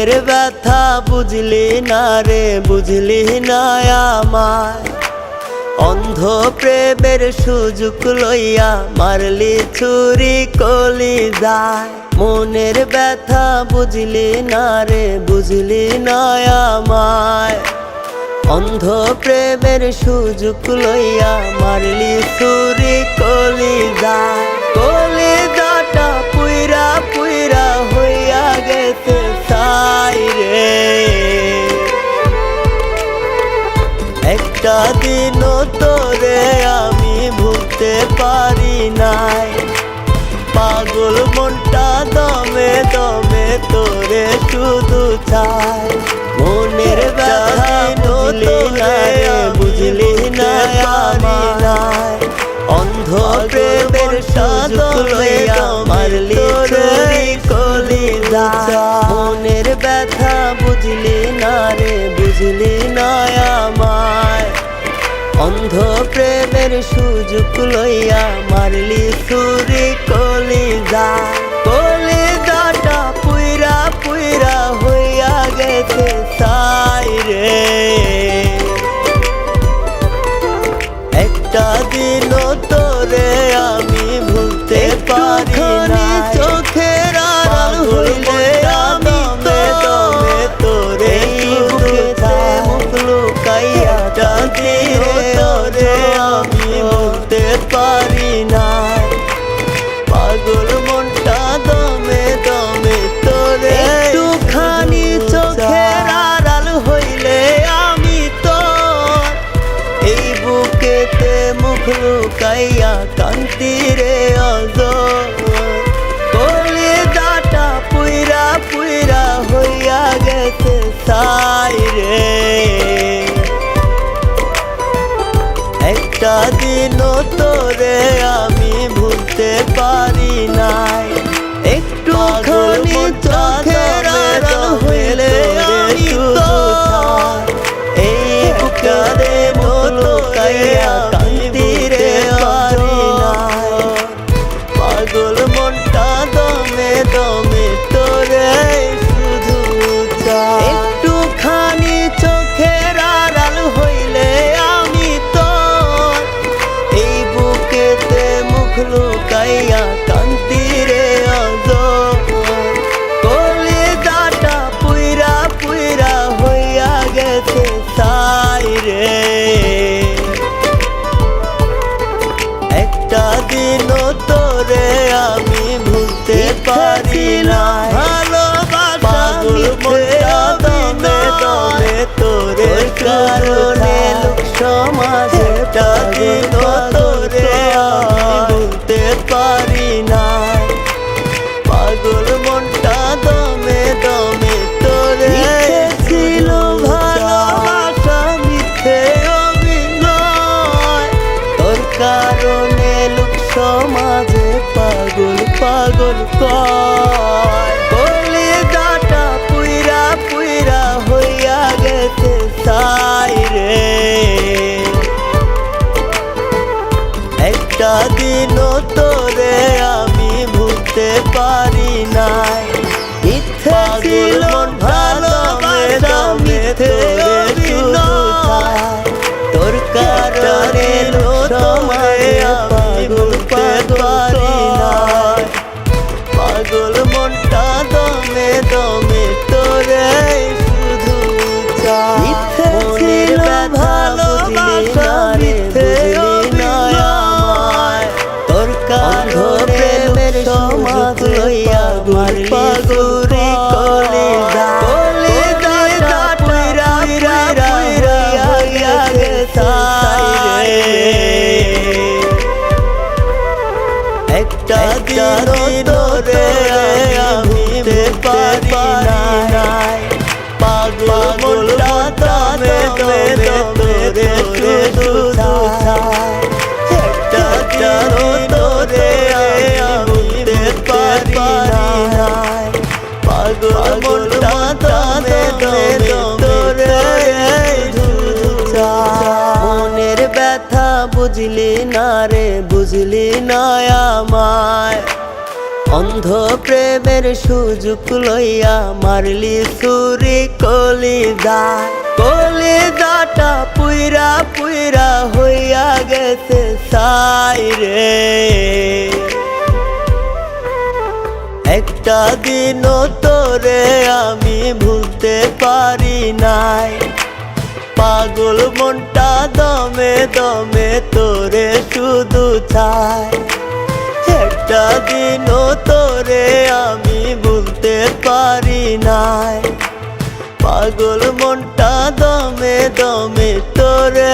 মনের ব্যথা বুঝলি না রে, বুঝলি না আমায়। অন্ধ প্রেমের সুযোগ লইয়া মারলি ছুরি কলিজায়। মনের ব্যথা বুঝলি না রে, বুঝলি না আমায়। অন্ধ প্রেমের সুযোগ লইয়া মারলি ছুরি কলিজায়। কলিজাটা পুইরা পুইরা হইয়া গেছে ছাই রে। একটা দিনও তোরে আমি ভুলতে পারি নাই। পাগল মনটা দমে দমে তোরে শুধু চাই। মনের ব্যথা বুঝলি না রে, বুঝলি না আমায়। অন্ধ প্রেমের সুযোগ লইয়া মারলি ছুরি কলিজায়। মনের ব্যথা বুঝলি না রে, বুঝলি না আমায়। অন্ধ প্রেমের সুযোগ লইয়া মারলি ছুরি কলিজায়। কলিজাটা পুইরা পুইরা হইয়া গেছে ছাই রে। একটা দিনও তোরে আমি ভুলতে পারি না। চোখের আড়াল হইলে আমি দমে তোরে বুকেতে মুখ লুকাইয়া। একটা দিনও তোরে আমি ভুলতে পারি না। পাগল মনটা দমে দমে তোরে। একটুখানি চোখের আড়াল হইলে আমি তোর এই বুকেতে মুখ লুকাইয়া কান্তি রে অজর। কলিজাটা পুইরা পুইরা হইয়া গেছে ছাই রে। একটা দিনও তোরে আমি ভুলতে পারি নাই। একটুখানি চোখের আড়াল হইলে আমি তোর এই বুকেতে মুখ লুকাইয়া কান্তি রে অজর। পাগল মনটা দমে দমে তোরে শুধু চাই। একটুখানি চোখের আড়াল হইলে আমি তোর এই বুকেতে মুখ লুকাইয়া কান্তি রে অজর। কলিজাটা পুইরা পুইরা হইয়া গেছে ছাই রে। একটা দিনও তোরে আমি ভুলতে পারি না। ভালোবাসা মিথ্যে দমে দমে তোরে কারণে লোক সমাজ। একটা দিনও তোরে আমি ভুলতে পারি না। পাগল মনটা দমে দমে তোরে ছিল। ভালোবাসা মিথ্যে অভিনয়। তোর কারণে লোক সমাজে পাগল পাগল কয়। কলিজাটা পুইরা পুইরা হইয়া গেছে ছাই রে। একটা দিনও তোরে আমি ভুলতে পারি নাই। মিথ্যে ছিল ভালোবাসা মিথ্যে অভিনয়। তোর কারণে সময়ে পাগল পারি না। পাগল মনটা দমে দমে তোরে শুধু চাই। মিথ্যে ছিল ভালোবাসা মিথ্যে অভিনয়। তোর কারণে সমাজ লইয়া পাগল কলিজায়। কলিজাটা পুইরা পুইরা হইয়া গেছে ছাই রে। একটা দিনও তোরে আমি ভুলতে পারি নাই। পাগল মনটা দমে দমে তোরে শুধু চাই। একটা দিনও তোরে আমি ভুলতে পারি নাই। পাগল মনটা দমে দমে তোরে শুধু চাই। মনের ব্যথা বুঝলি না রে, বুঝলি না আমায়। অন্ধ প্রেমের সুযোগ লইয়া মারলি ছুরি কলিজায়, কলিজাটা পুইরা পুইরা হইয়া গেছে ছাই রে। একটা দিনও তোরে আমি ভুলতে পারি নাই, পাগল মনটা দমে দমে তোরে শুধু চাই। একটা দিনও তোরে আমি ভুলতে পারি নাই, পাগল মনটা দমে দমে তোরে